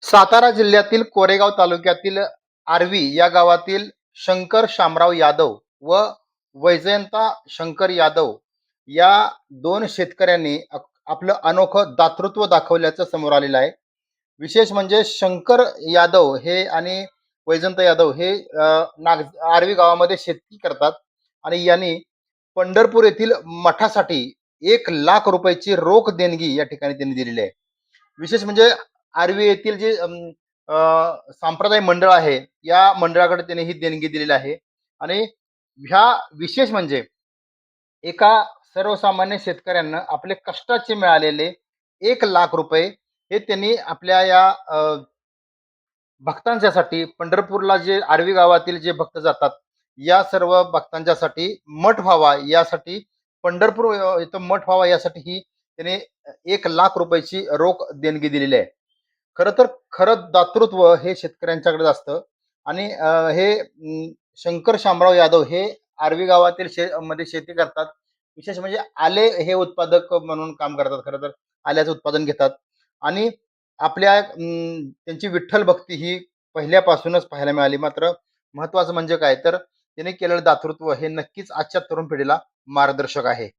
सातारा जिल्ह्यातील कोरेगाव तालुक्यातील आर्वी या गावातील शंकर शामराव यादव व वैजयंता शंकर यादव या दोन शेतकऱ्यांनी आपलं अनोखं दातृत्व दाखवल्याचं समोर आलेलं आहे. विशेष म्हणजे शंकर यादव हे आणि वैजयंत यादव हे आर्वी गावामध्ये शेती करतात आणि यांनी पंढरपूर येथील मठासाठी 1,00,000 रुपयाची रोख देणगी या ठिकाणी त्यांनी दिलेली आहे. विशेष म्हणजे आर्वी येथील जे संप्रदाय मंडळ आहे, या मंडळाकडे त्यांनी ही देणगी दिलेली आहे. आणि ह्या विशेष म्हणजे एका सर्वसामान्य शेतकऱ्यांना आपले कष्टाचे मिळालेले 1,00,000 रुपये हे त्यांनी आपल्या या भक्तांच्यासाठी पंढरपूरला जे आर्वी गावातील जे भक्त जातात, या सर्व भक्तांच्यासाठी मठ व्हावा यासाठी पंढरपूर इथं मठ व्हावा यासाठी ही त्याने 1,00,000 रुपयाची रोख देणगी दिलेली आहे. खरं तर खरं दातृत्व हे शेतकऱ्यांच्याकडेच असतं. आणि हे शंकर शामराव यादव हे आर्वी गावातील मध्ये शेती करतात. विशेष म्हणजे आले हे उत्पादक म्हणून काम करतात. खरं तर आल्याचं उत्पादन घेतात आणि आपल्या त्यांची विठ्ठल भक्ती ही पहिल्यापासूनच पाहायला मिळाली. मात्र महत्वाचं म्हणजे काय तर त्याने केलेलं दातृत्व हे नक्कीच आजच्या तरुण पिढीला मार्गदर्शक आहे.